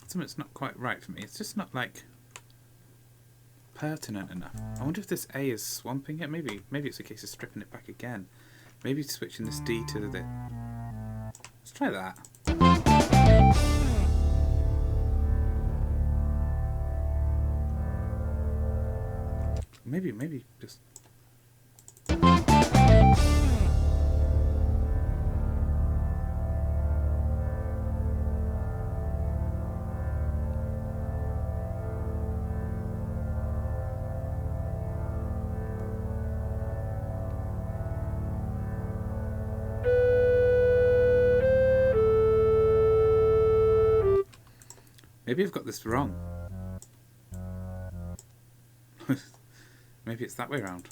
Something's not quite right for me. It's just not like pertinent enough. I wonder if this A is swamping it. Maybe it's a case of stripping it back again. Maybe switching this D to the. Let's try that. Maybe just. Maybe I've got this wrong. Maybe it's that way around.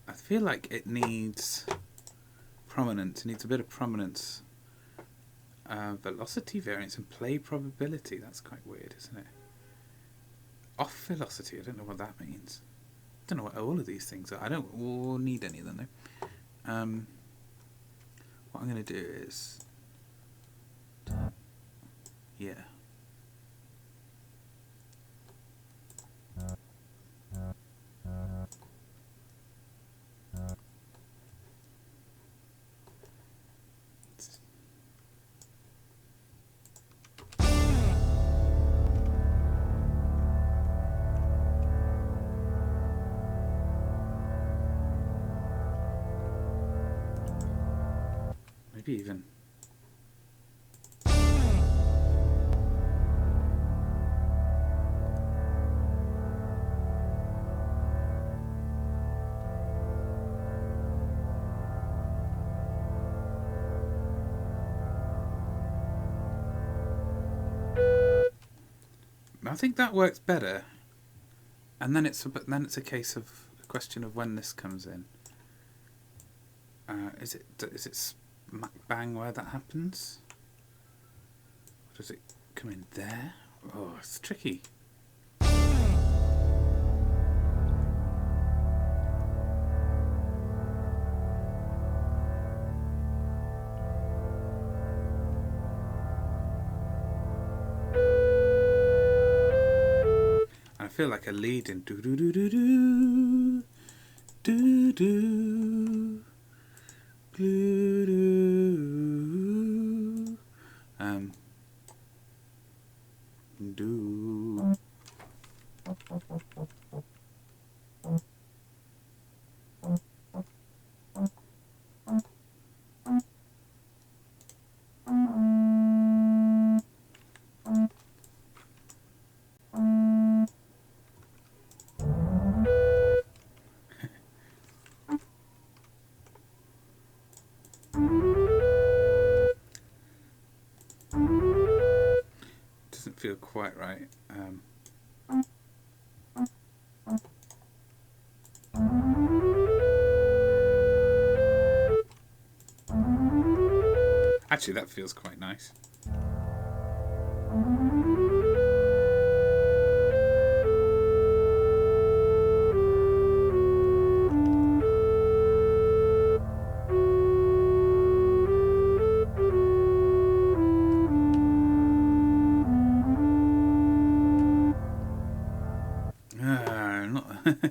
I feel like it needs prominence. It needs a bit of prominence. Velocity variance and play probability. That's quite weird, isn't it? Off velocity. I don't know what that means. I don't know what all of these things are. I don't need any of them though. What I'm going to do is, yeah. Maybe even. I think that works better. And then it's a case of a question of when this comes in. Is it smack bang where that happens? Or does it come in there? Oh, it's tricky. I feel like a lead in do do do do do do do do do do. Doesn't feel quite right. Actually, that feels quite nice.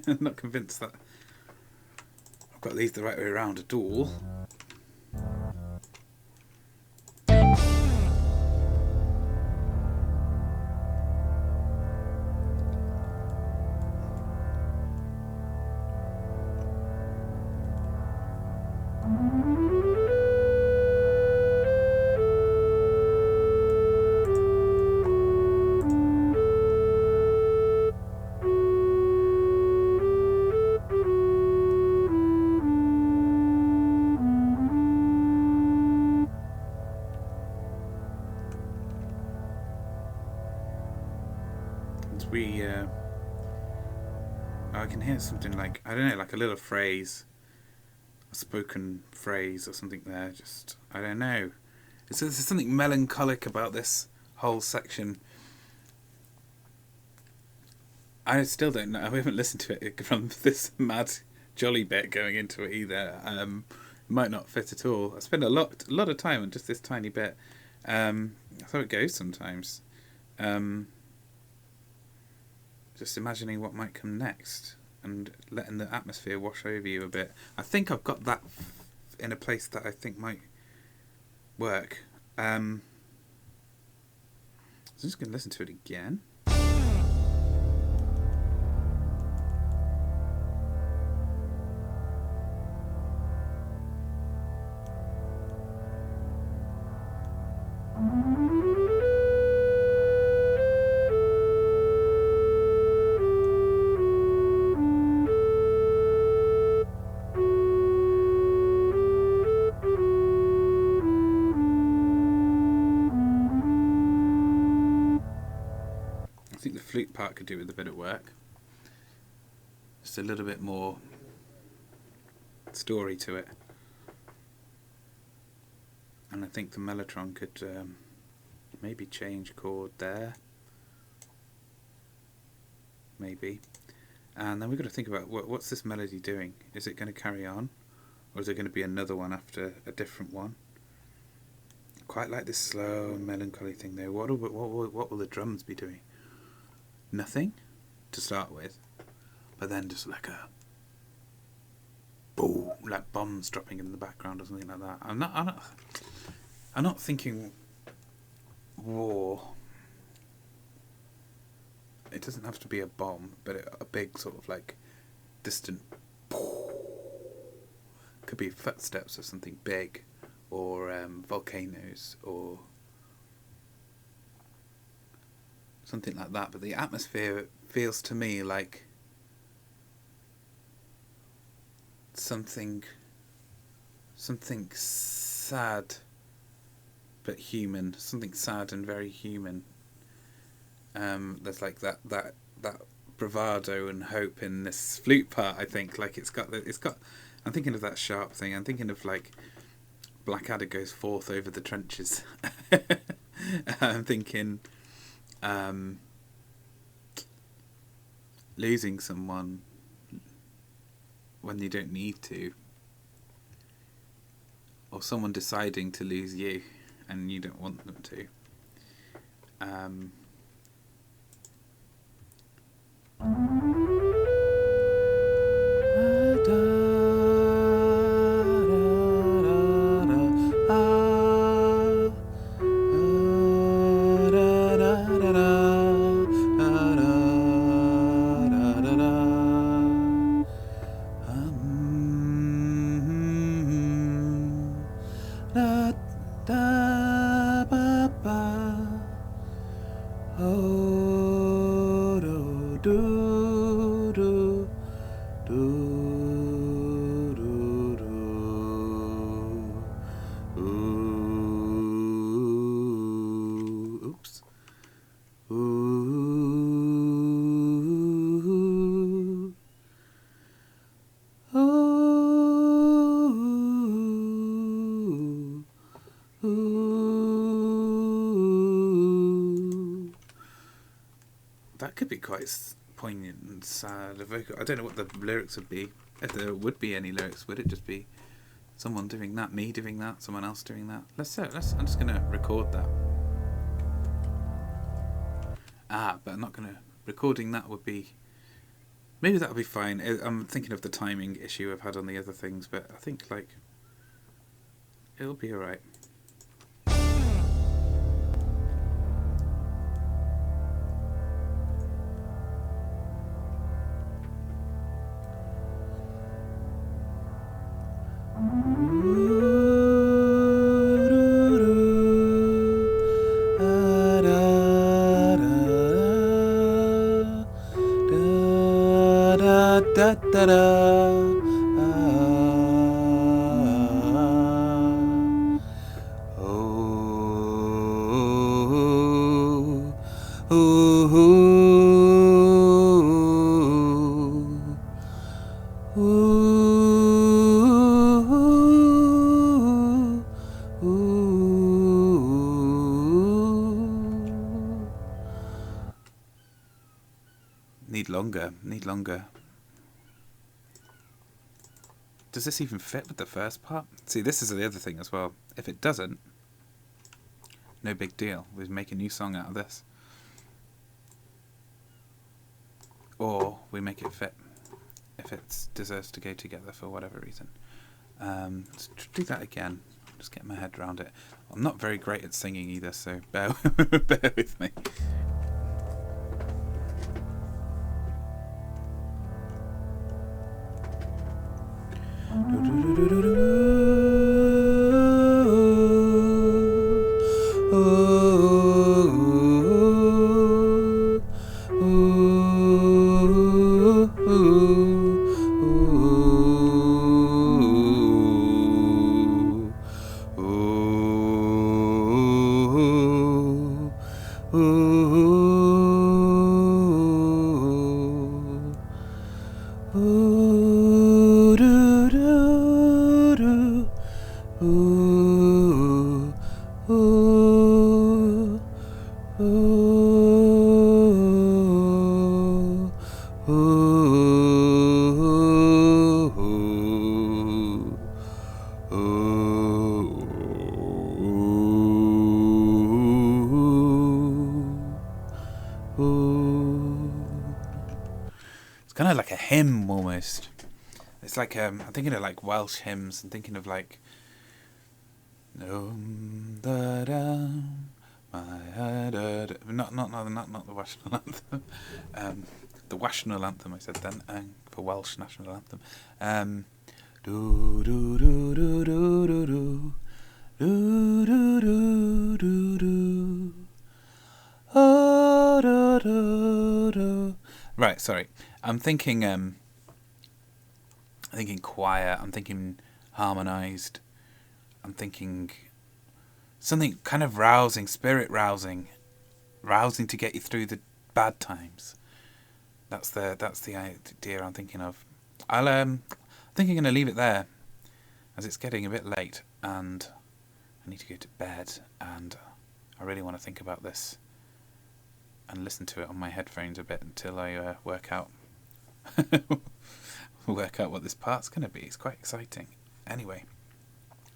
I'm not convinced that I've got these the right way around at all. I can hear something like, I don't know, like a little phrase, a spoken phrase or something there. Just, I don't know. There's something melancholic about this whole section. I still don't know. I haven't listened to it from this mad jolly bit going into it either. It might not fit at all. I spend a lot of time on just this tiny bit. That's how it goes sometimes. Just imagining what might come next and letting the atmosphere wash over you a bit. I think I've got that in a place that I think might work. I'm just going to listen to it again. I think the flute part could do with a bit of work. Just a little bit more story to it. And I think the mellotron could maybe change chord there. Maybe. And then we've got to think about what's this melody doing? Is it going to carry on? Or is there going to be another one after a different one? Quite like this slow melancholy thing though. What will the drums be doing? Nothing to start with, but then just like a boom, like bombs dropping in the background or something like that. I'm not thinking war. It doesn't have to be a bomb, but a big sort of like distant. Could be footsteps of something big, or volcanoes, or something like that. But the atmosphere feels to me like something sad but human, something sad and very human, There's like that bravado and hope in this flute part. I think like it's got. I'm thinking of that Sharpe thing. I'm thinking of like Blackadder goes forth over the trenches. I'm thinking losing someone when you don't need to, or someone deciding to lose you and you don't want them to. Oops. That could be quite poignant and sad. I don't know what the lyrics would be. If there would be any lyrics, would it just be someone doing that, me doing that, someone else doing that? I'm just gonna record that. But I'm not gonna. Recording that would be. Maybe that would be fine. I'm thinking of the timing issue I've had on the other things, but I think like it'll be alright. Need longer. Does this even fit with the first part? See, this is the other thing as well. If it doesn't, no big deal. We make a new song out of this. Or we make it fit if it deserves to go together for whatever reason. Let's do that again. Just get my head around it. I'm not very great at singing either, so bear with me. It's kind of like a hymn almost. It's like I'm thinking of like Welsh hymns. I'm thinking of like not the rationale anthem. The rationale anthem I said then, for Welsh national anthem. Do do do do do do do do do do do do. Oh, do, do, do. Right, sorry. I'm thinking choir. I'm thinking harmonised. I'm thinking something kind of rousing, spirit rousing. rousing to get you through the bad times. That's the idea I'm thinking of. I think I'm going to leave it there, as it's getting a bit late and I need to go to bed, and I really want to think about this and listen to it on my headphones a bit until I work out what this part's going to be. It's quite exciting. Anyway,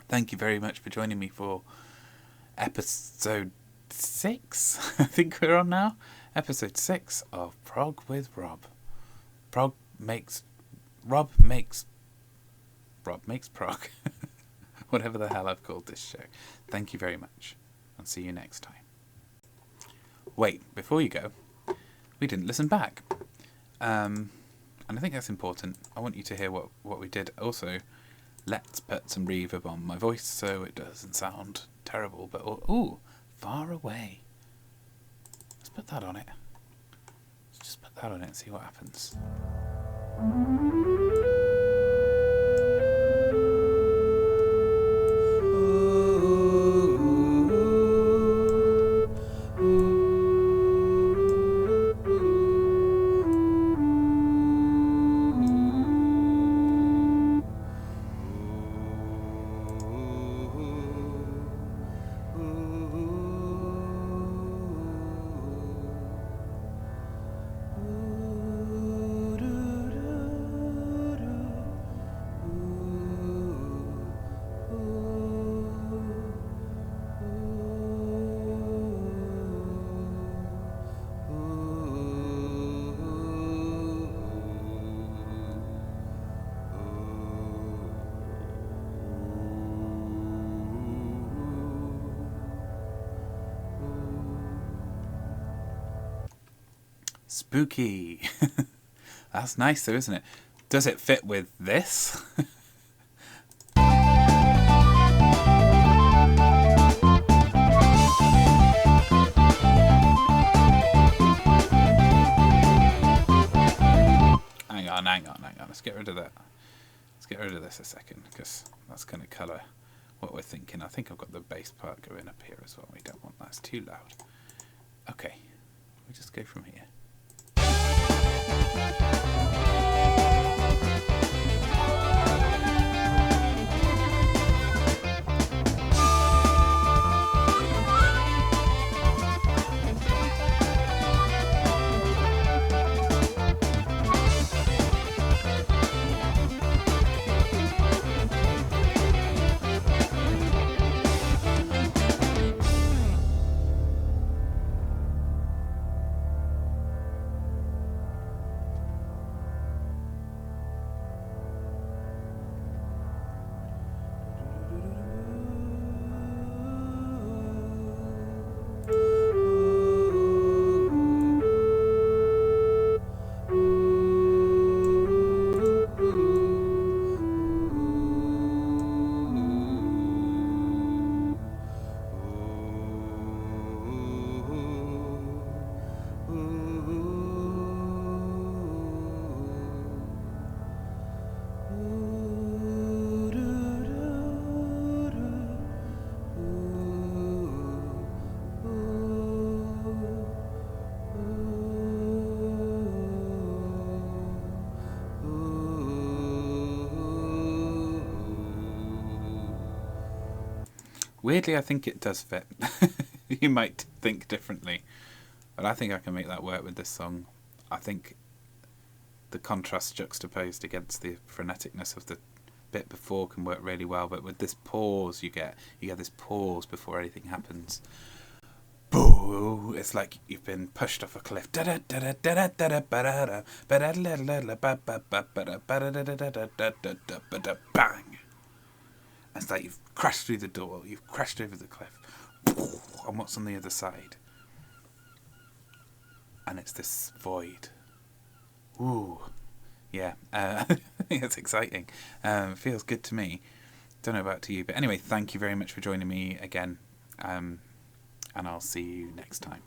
thank you very much for joining me for episode 6. I think we're on now. Episode 6 of Prog with Rob. Rob makes prog. Whatever the hell I've called this show. Thank you very much. I'll see you next time. Wait, before you go, we didn't listen back. And I think that's important. I want you to hear what we did. Also, let's put some reverb on my voice so it doesn't sound terrible. But, ooh, far away. Let's put that on it. Let's just put that on it and see what happens. Spooky. That's nice though, isn't it? Does it fit with this? Hang on. Let's get rid of that. Let's get rid of this a second, because that's going to colour what we're thinking. I think I've got the bass part going up here as well. We don't want that. It's too loud. Okay. We just go from here. Weirdly, I think it does fit. You might think differently, but I think I can make that work with this song. I think the contrast juxtaposed against the freneticness of the bit before can work really well, but with this pause you get this pause before anything happens. Boo! It's like you've been pushed off a cliff. Bang! It's like you've crashed through the door, you've crashed over the cliff, and what's on the other side? And it's this void. Ooh, yeah, I think it's exciting. Feels good to me. Don't know about to you, but anyway, thank you very much for joining me again, and I'll see you next time.